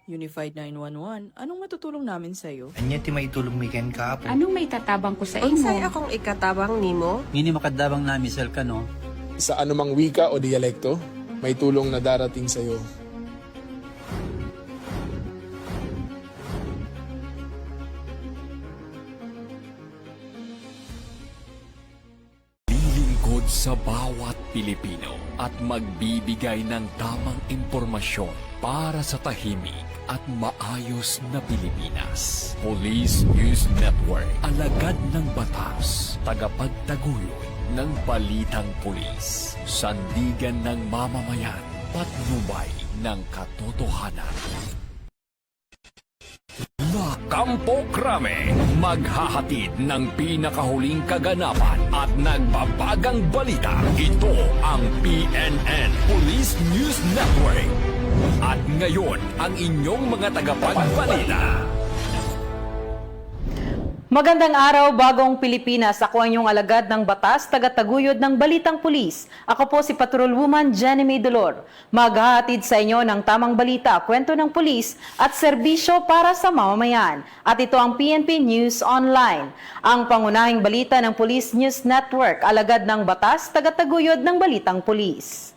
Unified 911, anong matutulong namin sa'yo? Anya ti maitulong mi ken kapo. Anong may tatabang ko sa Unsay imo? akong ikatabang nimo? Ngini makadabang na misal ka no. Sa anumang wika o dialekto, may tulong na darating sa iyo. Lilingkod sa bawat Pilipino at magbibigay ng tamang impormasyon para sa tahimik at maayos na Pilipinas. Police News Network, alagad ng batas, tagapagtaguyod ng balitang pulis, sandigan ng mamamayan, patnubay ng katotohanan. La Campo Crame, maghahatid ng pinakahuling kaganapan at nagbabagang balita. Ito ang PNN Police News Network. At ngayon, ang inyong mga tagapagbalita. Magandang araw, Bagong Pilipinas. Ako ang inyong alagad ng batas, tagataguyod ng Balitang Pulis. Ako po si Patrolwoman Jenny May Dolor. Maghahatid sa inyo ng tamang balita, kwento ng pulis at serbisyo para sa mamamayan. At ito ang PNP News Online. Ang pangunahing balita ng Police News Network, alagad ng batas, tagataguyod ng Balitang Pulis.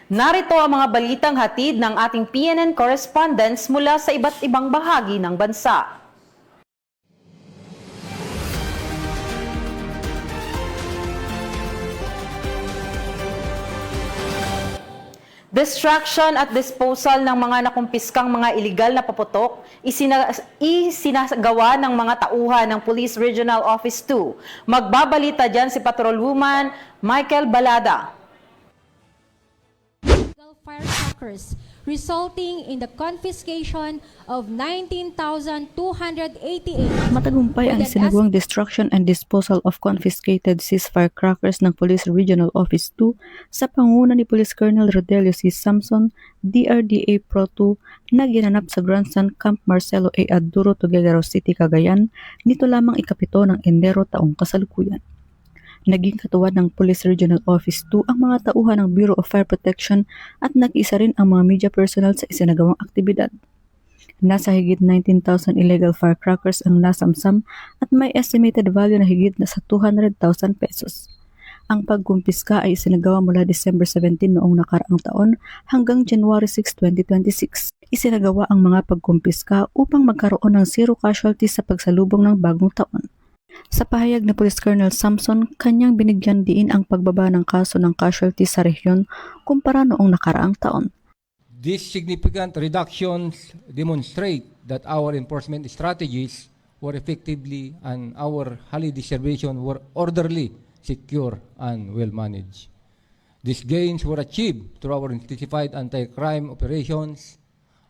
Narito ang mga balitang hatid ng ating PNN correspondents mula sa iba't ibang bahagi ng bansa. Destruction at disposal ng mga nakumpiskang mga iligal na paputok isinagawa ng mga tauhan ng Police Regional Office 2. Magbabalita dyan si Patrolwoman Michael Balada. Firecrackers, resulting in the confiscation of 19,288. Matagumpay ang isinagawang destruction and disposal of confiscated seized firecrackers ng Police Regional Office 2 sa pangunguna ni Police Colonel Rodelio C. Samson, DRDA Pro 2 na ginanap sa Grandstand Camp Marcelo A. Aduro, Tuguegarao City, Cagayan, nito lamang ikapito ng Enero taong kasalukuyan. Naging katuwad ng Police Regional Office 2 ang mga tauhan ng Bureau of Fire Protection at nag-isa rin ang mga media personnel sa isinagawang aktibidad. Nasa higit 19,000 illegal firecrackers ang nasamsam at may estimated value na higit na sa 200,000 pesos. Ang pagkumpiska ay isinagawa mula December 17 noong nakaraang taon hanggang January 6, 2026. Isinagawa ang mga pagkumpiska upang magkaroon ng zero casualties sa pagsalubong ng bagong taon. Sa pahayag ni Police Colonel Samson, kanyang binigyan diin ang pagbaba ng kaso ng casualty sa rehiyon kumpara noong nakaraang taon. These significant reductions demonstrate that our enforcement strategies were effectively and our highly distribution were orderly, secure, and well managed. These gains were achieved through our intensified anti-crime operations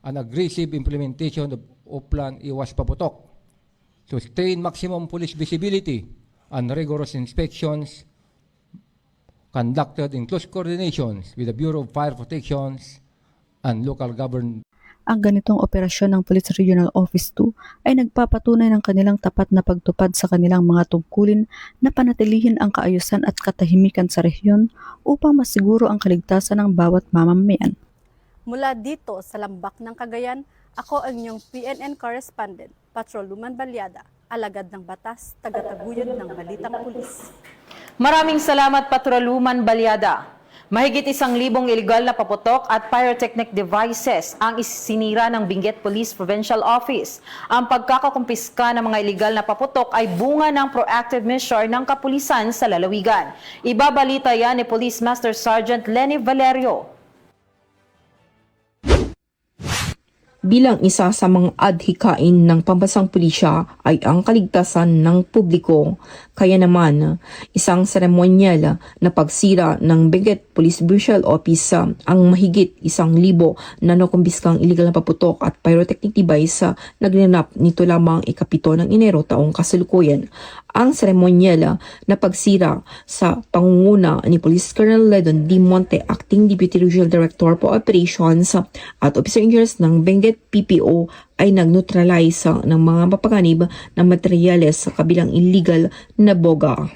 and aggressive implementation of Plan Iwas Paputok, sustain maximum police visibility and rigorous inspections conducted in close coordination with the Bureau of Fire Protection and local government. Ang ganitong operasyon ng Police Regional Office 2 ay nagpapatunay ng kanilang tapat na pagtupad sa kanilang mga tungkulin na panatilihin ang kaayusan at katahimikan sa rehiyon upang masiguro ang kaligtasan ng bawat mamamayan. Mula dito sa Lambak ng Cagayan, ako ang inyong PNN correspondent, Patrolwoman Balyada, alagad ng batas, tagataguyod ng Balitang Pulis. Maraming salamat, Patrolwoman Balyada. Mahigit 1,000 iligal na paputok at pyrotechnic devices ang isinira ng Benguet Police Provincial Office. Ang pagkakakumpiska ng mga iligal na paputok ay bunga ng proactive measure ng kapulisan sa lalawigan. Ibabalita yan ni Police Master Sergeant Lenny Valerio. Bilang isa sa mga adhikain ng pambansang pulisya ay ang kaligtasan ng publiko. Kaya naman, isang seremonyal na pagsira ng Benguet Police Provincial Office ang mahigit 1,000 na nakumpiskang illegal na paputok at pyrotechnic device nagnanap nito lamang ikapito ng Enero taong kasalukuyan. Ang seremonyal na pagsira sa pangunguna ni Police Colonel Ledon D. Monte, Acting Deputy Regional Director for Operations at Officer Engineers ng Benguet PPO ay nag-neutralize ng mga mapaganib na materyales sa kabilang illegal na boga.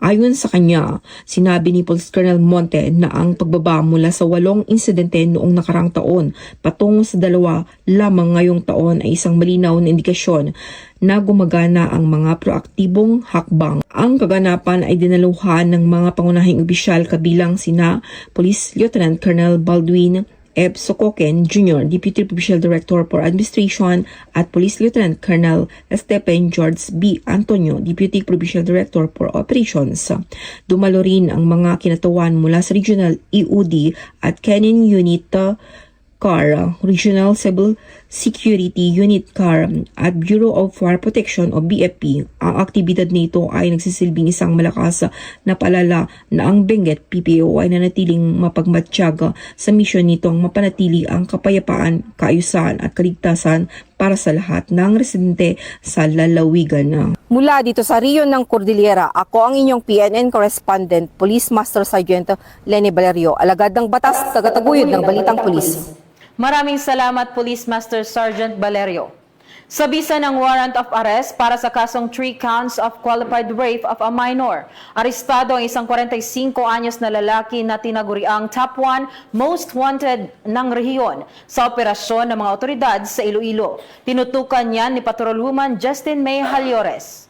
Ayon sa kanya, sinabi ni Police Colonel Monte na ang pagbaba mula sa 8 insidente noong nakarang taon patungo sa 2 lamang ngayong taon ay isang malinaw na indikasyon na gumagana ang mga proaktibong hakbang. Ang kaganapan ay dinaluhan ng mga pangunahing opisyal kabilang sina Police Lieutenant Colonel Baldwin F. Sokoken Jr., Deputy Provincial Director for Administration, at Police Lieutenant Colonel Stephen George B. Antonio, Deputy Provincial Director for Operations. Dumalo rin ang mga kinatawan mula sa Regional EOD at Canyon Unit CAR, Regional Civil Security Unit CAR at Bureau of Fire Protection o BFP. Ang aktibidad nito ay nagsisilbing isang malakas na paalala na ang Benguet PPO ay nanatiling mapagmatsyag sa misyon nitong mapanatili ang kapayapaan, kaayusan at kaligtasan para sa lahat ng residente sa lalawigan. Mula dito sa Riyon ng Cordillera, ako ang inyong PNN correspondent, Police Master Sergeant Lenny Valerio, alagad ng batas, tagataguyod ng Balitang Pulis. Maraming salamat, Police Master Sergeant Valerio. Sa bisa ng warrant of arrest para sa kasong 3 counts of qualified rape of a minor, arestado ang isang 45 anyos na lalaki na tinaguriang top 1 most wanted ng rehiyon sa operasyon ng mga otoridad sa Iloilo. Tinutukan yan ni Patrolwoman Justin May Halyores.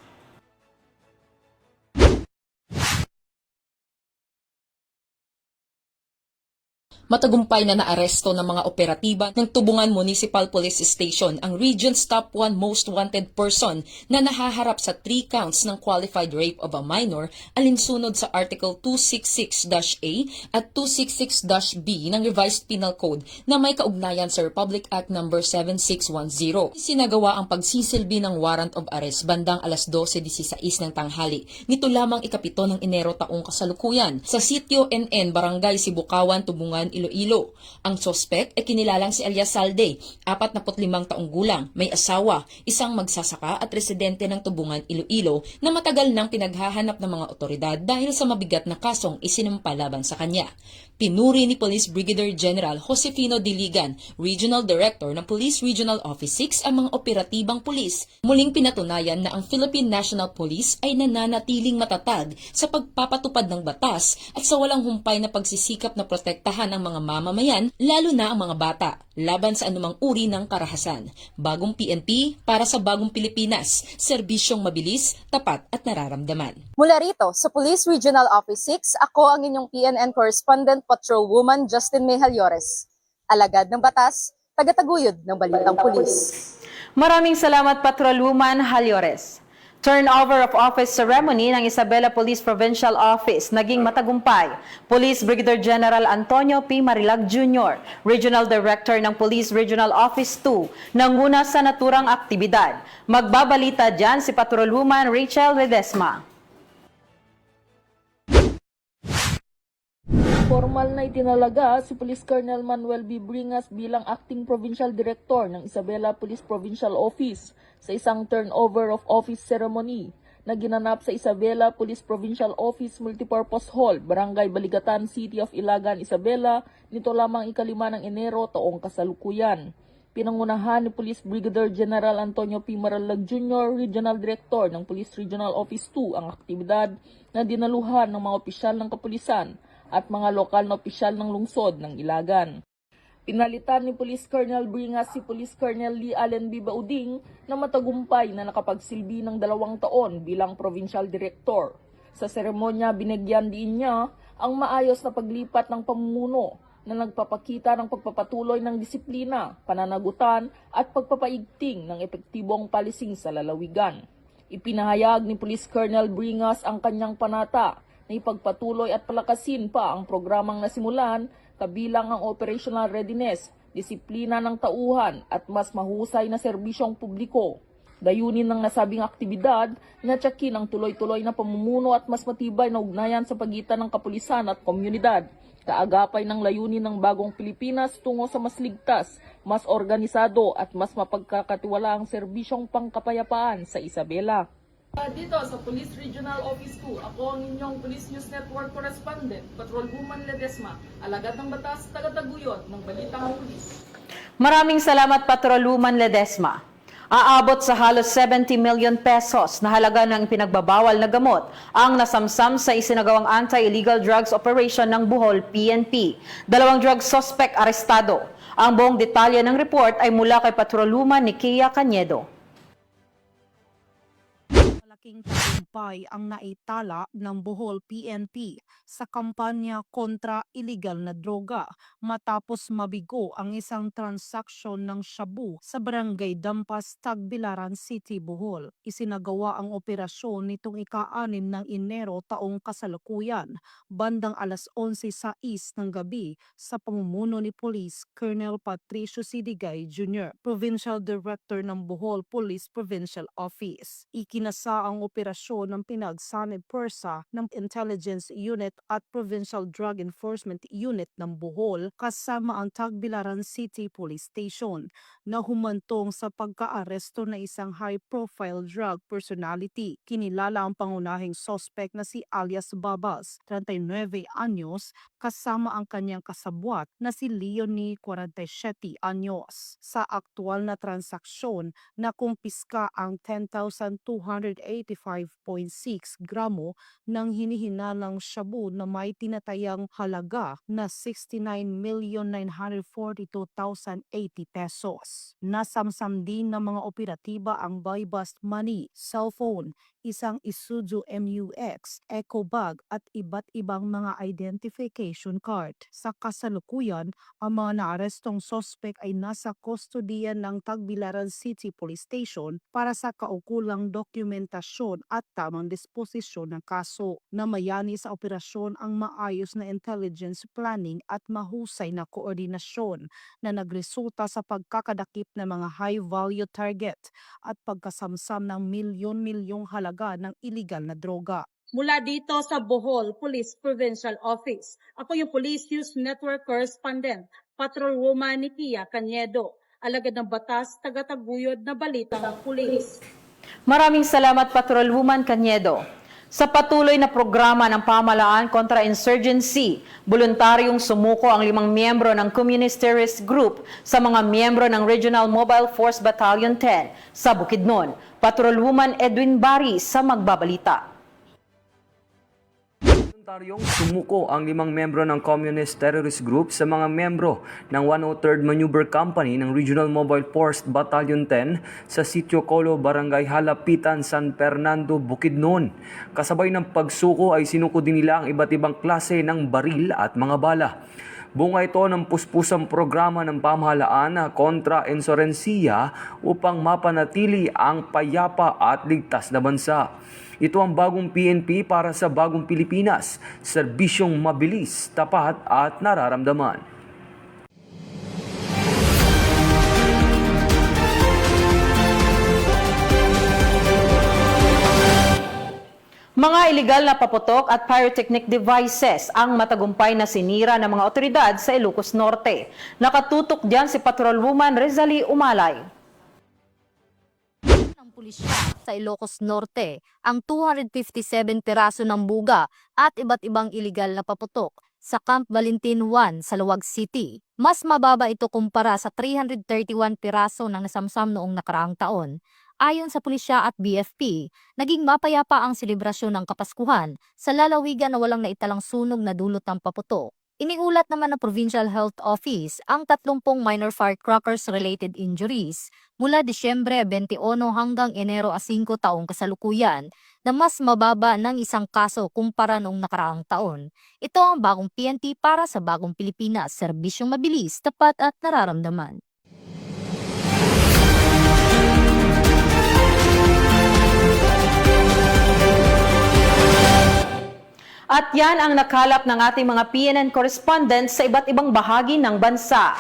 Matagumpay na naaresto ng mga operatiba ng Tubungan Municipal Police Station ang region's top 1 most wanted person na nahaharap sa 3 counts ng qualified rape of a minor alinsunod sa Article 266-A at 266-B ng Revised Penal Code na may kaugnayan sa Republic Act No. 7610. Sinagawa ang pagsisilbi ng warrant of arrest bandang alas 12:16 ng tanghali. Nito lamang ikapito ng Enero taong kasalukuyan sa sitio NN Barangay Sibukawan, Tubungan, Iloilo. Ang sospek ay kinilalang si Elias Salde, 45 taong gulang, may asawa, isang magsasaka at residente ng Tubungan, Iloilo na matagal nang pinaghahanap ng mga otoridad dahil sa mabigat na kasong isinampa laban sa kanya. Pinuri ni Police Brigadier General Josefino Diligan, Regional Director ng Police Regional Office 6 ang mga operatibang pulis. Muling pinatunayan na ang Philippine National Police ay nananatiling matatag sa pagpapatupad ng batas at sa walang humpay na pagsisikap na protektahan ang mga mamamayan, lalo na ang mga bata, laban sa anumang uri ng karahasan. Bagong PNP para sa bagong Pilipinas, serbisyong mabilis, tapat at nararamdaman. Mula rito sa Police Regional Office 6, ako ang inyong PNN correspondent, Patrolwoman Justin May Halyores, alagad ng batas, tagataguyod ng Balitang Pulis. Maraming salamat, Patrolwoman Halyores. Turnover of office ceremony ng Isabela Police Provincial Office naging matagumpay. Police Brigadier General Antonio P. Marilag Jr., Regional Director ng Police Regional Office 2, nanguna sa naturang aktibidad. Magbabalita dyan si Patrolwoman Rachel Ledesma. Formal na itinalaga si Police Colonel Manuel B. Bringas bilang Acting Provincial Director ng Isabela Police Provincial Office sa isang turnover of office ceremony na ginanap sa Isabela Police Provincial Office Multipurpose Hall, Barangay Baligatan, City of Ilagan, Isabela, nito lamang 5 ng Enero taong kasalukuyan. Pinangunahan ni Police Brigadier General Antonio P. Marilag Jr., Regional Director ng Police Regional Office 2 ang aktibidad na dinaluhan ng mga opisyal ng kapulisan at mga lokal na opisyal ng lungsod ng Ilagan. Pinalitan ni Police Colonel Bringas si Police Colonel Lee Allen B. Bauding na matagumpay na nakapagsilbi ng 2 taon bilang Provincial Director. Sa seremonya, binigyan din niya ang maayos na paglipat ng pamumuno na nagpapakita ng pagpapatuloy ng disiplina, pananagutan at pagpapaigting ng epektibong policing sa lalawigan. Ipinahayag ni Police Colonel Bringas ang kanyang panata na ipagpatuloy at palakasin pa ang programang nasimulan kabilang ang operational readiness, disiplina ng tauhan at mas mahusay na serbisyong publiko. Dayunin ng nasabing aktibidad na tiyakin ang tuloy-tuloy na pamumuno at mas matibay na ugnayan sa pagitan ng kapulisan at komunidad. Kaagapay ng layunin ng bagong Pilipinas tungo sa mas ligtas, mas organisado at mas mapagkakatiwalaang serbisyong pangkapayapaan sa Isabela. Dito sa Police Regional Office 2, ako ang inyong Police News Network Correspondent, Patrolwoman Ledesma, alagad ng batas, tagataguyod ng Balitang Pulis. Maraming salamat, Patrolwoman Ledesma. Aabot sa halos 70 million pesos na halaga ng pinagbabawal na gamot ang nasamsam sa isinagawang anti-illegal drugs operation ng Bohol PNP. 2 drug suspect arestado. Ang buong detalye ng report ay mula kay Patrolwoman Nikia Cañedo. Malaking tagumpay ang naitala ng Bohol PNP sa kampanya kontra illegal na droga matapos mabigo ang isang transaksyon ng shabu sa Barangay Dampas, Tagbilaran City, Bohol. Isinagawa ang operasyon nitong ika-6 ng Enero taong kasalukuyan, bandang alas 11:06 ng gabi sa pamumuno ni Police Colonel Patricio Sidigay Jr., Provincial Director ng Bohol Police Provincial Office. Ikinasa ang operasyon ng pinagsanib pwersa ng Intelligence Unit at Provincial Drug Enforcement Unit ng Bohol kasama ang Tagbilaran City Police Station na humantong sa pagkaaresto na isang high-profile drug personality. Kinilala ang pangunahing suspect na si alias Babas, 39 anyos, kasama ang kanyang kasabwat na si Leonie, 47 anyos. Sa aktual na transaksyon, nakumpiska ang 10,285.6 gramo ng hinihinalang shabu na may tinatayang halaga na 69,942,080 pesos. Nasamsam din ng mga operatiba ang buy-bust money, cellphone, isang Isuzu MUX, eco bag at iba't ibang mga identification card. Sa kasalukuyan, ang mga naarestong suspect ay nasa kustodiyan ng Tagbilaran City Police Station para sa kaukulang dokumentasyon at tamang disposisyon ng kaso. Namayani sa operasyon ang maayos na intelligence planning at mahusay na koordinasyon na nagresulta sa pagkakadakip ng mga high-value target at pagkasamsam ng milyon-milyong halaga ng iligal na droga. Mula dito sa Bohol Police Provincial Office, ako yung Police News Network Correspondent, Patrolwoman Nikia Cañedo, alagad ng batas, tagataguyod na balitang pulis. Maraming salamat, Patrolwoman Cañedo. Sa patuloy na programa ng pamahalaan kontra insurgency, voluntaryong sumuko ang 5 miyembro ng Communist Terrorist Group sa mga miyembro ng Regional Mobile Force Battalion 10 sa Bukidnon. Patrolwoman Edwin Bari sa magbabalita. Voluntaryong sumuko ang 5 miyembro ng Communist Terrorist Group sa mga miyembro ng 103rd Maneuver Company ng Regional Mobile Force Battalion 10 sa Sitio Colo, Barangay Halapitan, San Fernando, Bukidnon. Kasabay ng pagsuko ay sinuko din nila ang iba't ibang klase ng baril at mga bala. Bunga ito ng puspusang programa ng pamahalaan na kontra insurensiya upang mapanatili ang payapa at ligtas na bansa. Ito ang bagong PNP para sa bagong Pilipinas, serbisyong mabilis, tapat at nararamdaman. Mga iligal na paputok at pyrotechnic devices ang matagumpay na sinira ng mga otoridad sa Ilocos Norte. Nakatutok diyan si Patrolwoman Rizali Umalay. Pulisya sa Ilocos Norte ang 257 piraso ng buga at iba't ibang iligal na paputok sa Camp Valentin 1 sa Luwag City. Mas mababa ito kumpara sa 331 piraso ng nasamsam noong nakaraang taon. Ayon sa pulisya at BFP, naging mapayapa ang selebrasyon ng Kapaskuhan sa lalawigan na walang naitalang sunog na dulot ng paputok. Iniulat naman ng Provincial Health Office ang 30 minor firecrackers-related injuries mula Disyembre 21 hanggang Enero 5 taong kasalukuyan na mas mababa ng isang kaso kumpara noong nakaraang taon. Ito ang bagong PNP para sa bagong Pilipinas, serbisyong mabilis, tapat at nararamdaman. At yan ang nakalap ng ating mga PNN correspondents sa iba't ibang bahagi ng bansa.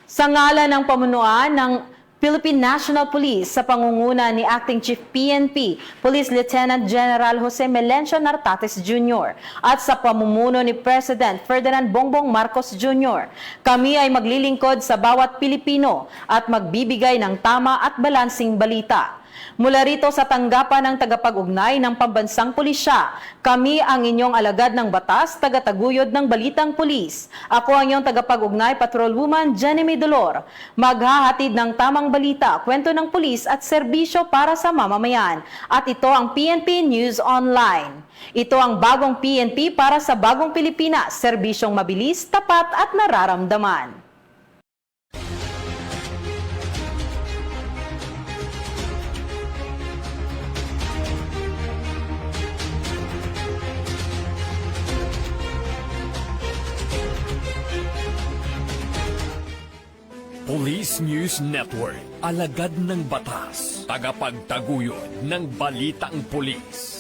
Sa ngalan ng pamunuan ng Philippine National Police sa pangunguna ni Acting Chief PNP, Police Lieutenant General Jose Melencio Nartates Jr. at sa pamumuno ni President Ferdinand Bongbong Marcos Jr., kami ay maglilingkod sa bawat Pilipino at magbibigay ng tama at balansing balita. Mula rito sa tanggapan ng tagapag-ugnay ng Pambansang Pulisya, kami ang inyong alagad ng batas, tagataguyod ng Balitang Pulis. Ako ang inyong tagapag-ugnay, Patrolwoman Jenny May Dolor. Maghahatid ng tamang balita, kwento ng pulis at serbisyo para sa mamamayan. At ito ang PNP News Online. Ito ang bagong PNP para sa bagong Pilipinas, serbisyong mabilis, tapat at nararamdaman. Police News Network, alagad ng batas, tagapagtaguyod ng balitang pulis.